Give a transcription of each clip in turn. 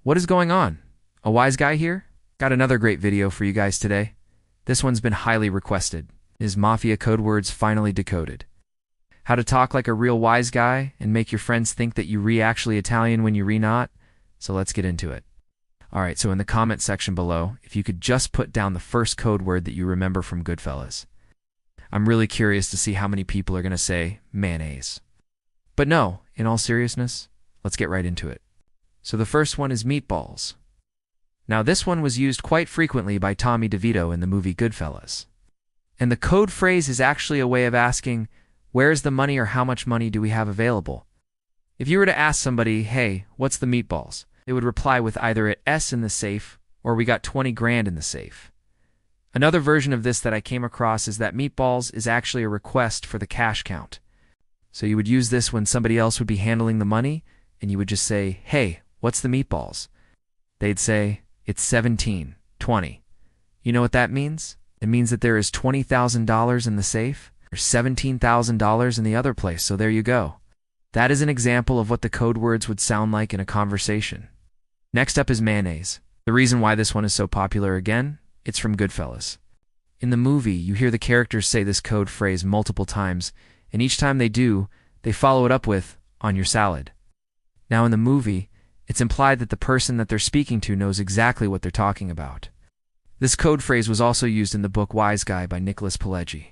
What is going on? A wise guy here? Got another great video for you guys today. This one's been highly requested. Is Mafia code words finally decoded? How to talk like a real wise guy and make your friends think that you re-actually Italian when you re-not? So let's get into it. Alright, so in the comment section below, if you could just put down the first code word that you remember from Goodfellas. I'm really curious to see how many people are going to say mayonnaise. But no, in all seriousness, let's get right into it. So the first one is meatballs. Now this one was used quite frequently by Tommy DeVito in the movie Goodfellas. And the code phrase is actually a way of asking, where's the money or how much money do we have available? If you were to ask somebody, hey, what's the meatballs? They would reply with either an S in the safe or we got 20 grand in the safe. Another version of this that I came across is that meatballs is actually a request for the cash count. So you would use this when somebody else would be handling the money and you would just say, hey, what's the meatballs? They'd say, it's 1720. You know what that means? It means that there is $20,000 in the safe or $17,000 in the other place, so there you go. That is an example of what the code words would sound like in a conversation. Next up is mayonnaise. The reason why this one is so popular again, it's from Goodfellas. In the movie, you hear the characters say this code phrase multiple times, and each time they do, they follow it up with, on your salad. Now in the movie, it's implied that the person that they're speaking to knows exactly what they're talking about. This code phrase was also used in the book Wise Guy by Nicholas Pileggi,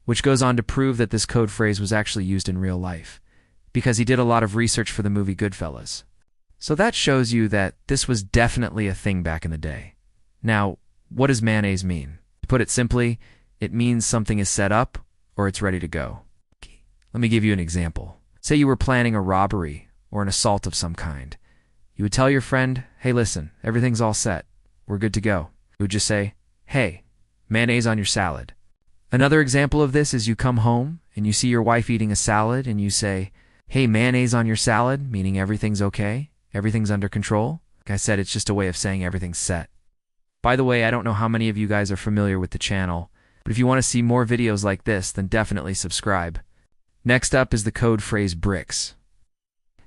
which goes on to prove that this code phrase was actually used in real life, because he did a lot of research for the movie Goodfellas. So that shows you that this was definitely a thing back in the day. Now, what does mayonnaise mean? To put it simply, it means something is set up or it's ready to go. Let me give you an example. Say you were planning a robbery or an assault of some kind. You would tell your friend, hey listen, everything's all set. We're good to go. You would just say, hey, mayonnaise on your salad. Another example of this is you come home and you see your wife eating a salad and you say, hey, mayonnaise on your salad, meaning everything's okay, everything's under control. Like I said, it's just a way of saying everything's set. By the way, I don't know how many of you guys are familiar with the channel, but if you want to see more videos like this, then definitely subscribe. Next up is the code phrase bricks.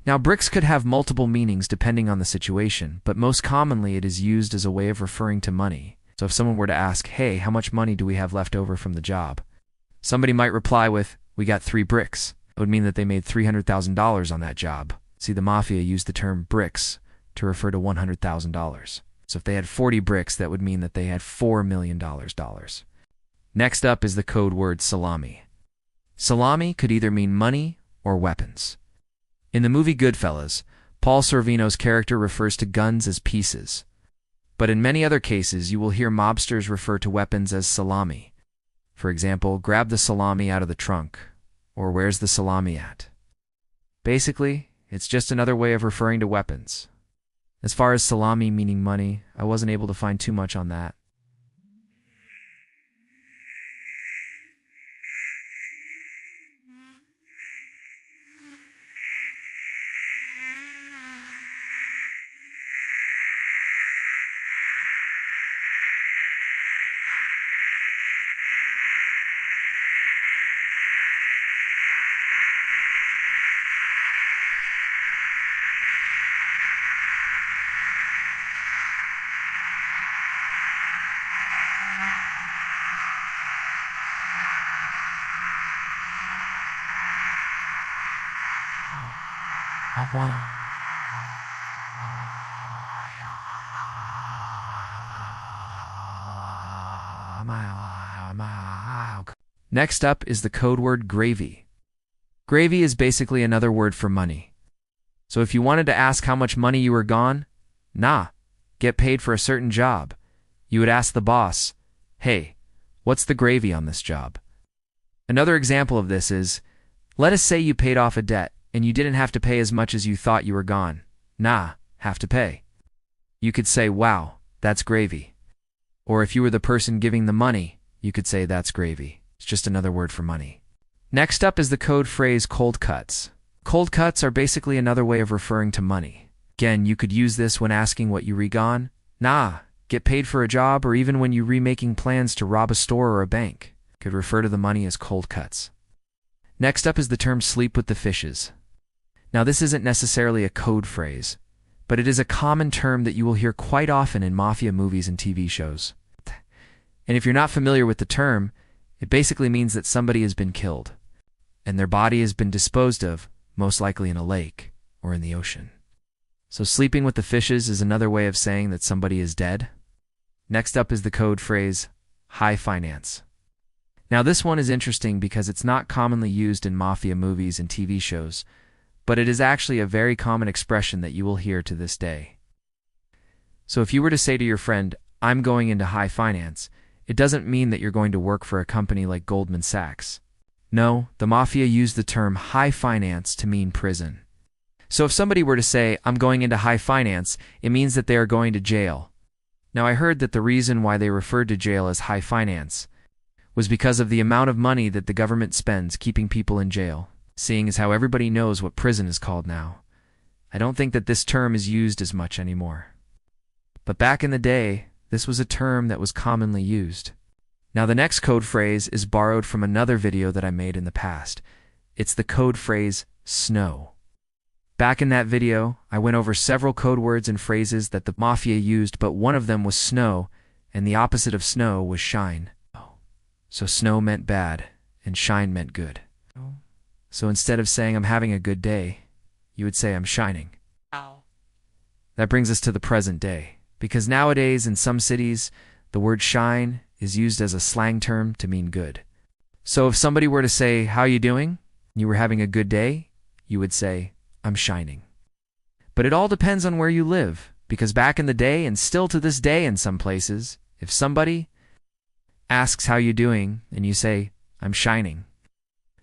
Now, bricks could have multiple meanings depending on the situation, but most commonly it is used as a way of referring to money. So if someone were to ask, hey, how much money do we have left over from the job? Somebody might reply with, we got 3 bricks. It would mean that they made $300,000 on that job. See, the Mafia used the term bricks to refer to $100,000. So if they had 40 bricks, that would mean that they had $4 million. Next up is the code word salami. Salami could either mean money or weapons. In the movie Goodfellas, Paul Sorvino's character refers to guns as pieces. But in many other cases, you will hear mobsters refer to weapons as salami. For example, grab the salami out of the trunk, or where's the salami at? Basically, it's just another way of referring to weapons. As far as salami meaning money, I wasn't able to find too much on that. Next up is the code word gravy. Gravy is basically another word for money. So if you wanted to ask how much money you were gone, get paid for a certain job, you would ask the boss, hey, what's the gravy on this job? Another example of this is, let us say you paid off a debt and you didn't have to pay as much as you thought you were gone. Have to pay. You could say, wow, that's gravy. Or if you were the person giving the money, you could say that's gravy. It's just another word for money. Next up is the code phrase cold cuts. Cold cuts are basically another way of referring to money. Again, you could use this when asking what you re-gone, get paid for a job, or even when you remaking plans to rob a store or a bank. Could refer to the money as cold cuts. Next up is the term sleep with the fishes. Now this isn't necessarily a code phrase, but it is a common term that you will hear quite often in mafia movies and TV shows. And if you're not familiar with the term, it basically means that somebody has been killed, and their body has been disposed of, most likely in a lake or in the ocean. So sleeping with the fishes is another way of saying that somebody is dead. Next up is the code phrase, high finance. Now this one is interesting because it's not commonly used in mafia movies and TV shows, but it is actually a very common expression that you will hear to this day. So if you were to say to your friend, I'm going into high finance, it doesn't mean that you're going to work for a company like Goldman Sachs. No, the mafia used the term high finance to mean prison. So if somebody were to say, I'm going into high finance, it means that they are going to jail. Now I heard that the reason why they referred to jail as high finance was because of the amount of money that the government spends keeping people in jail, seeing as how everybody knows what prison is called now. I don't think that this term is used as much anymore. But back in the day, this was a term that was commonly used. Now the next code phrase is borrowed from another video that I made in the past. It's the code phrase, snow. Back in that video, I went over several code words and phrases that the mafia used, but one of them was snow, and the opposite of snow was shine. So snow meant bad, and shine meant good. So instead of saying I'm having a good day, you would say I'm shining. That brings us to the present day, because nowadays in some cities, the word shine is used as a slang term to mean good. So if somebody were to say, how you doing? You were having a good day? You would say, I'm shining. But it all depends on where you live, because back in the day, and still to this day in some places, if somebody asks how you doing, and you say, I'm shining,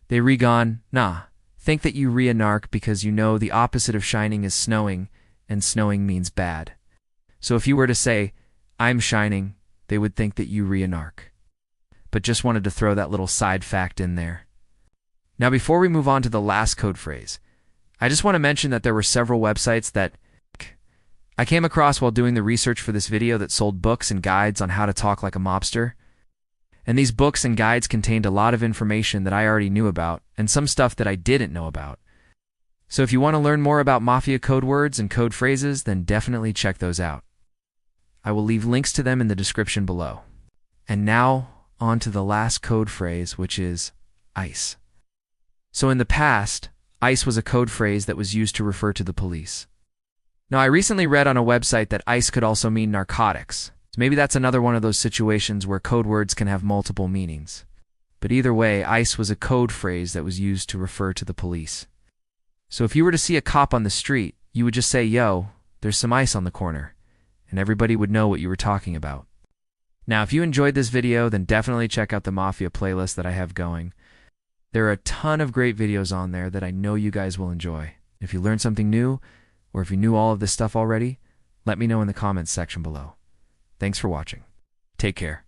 they re-gone, nah, think that you re-anarch because you know the opposite of shining is snowing, and snowing means bad. So if you were to say, I'm shining, they would think that you re-anarch. But just wanted to throw that little side fact in there. Now before we move on to the last code phrase, I just want to mention that there were several websites that I came across while doing the research for this video that sold books and guides on how to talk like a mobster. And these books and guides contained a lot of information that I already knew about, and some stuff that I didn't know about. So if you want to learn more about mafia code words and code phrases, then definitely check those out. I will leave links to them in the description below. And now, on to the last code phrase, which is ICE. So in the past, ICE was a code phrase that was used to refer to the police. Now I recently read on a website that ICE could also mean narcotics. So maybe that's another one of those situations where code words can have multiple meanings. But either way, ICE was a code phrase that was used to refer to the police. So if you were to see a cop on the street, you would just say, yo, there's some ice on the corner, and everybody would know what you were talking about. Now, if you enjoyed this video, then definitely check out the Mafia playlist that I have going. There are a ton of great videos on there that I know you guys will enjoy. If you learned something new, or if you knew all of this stuff already, let me know in the comments section below. Thanks for watching. Take care.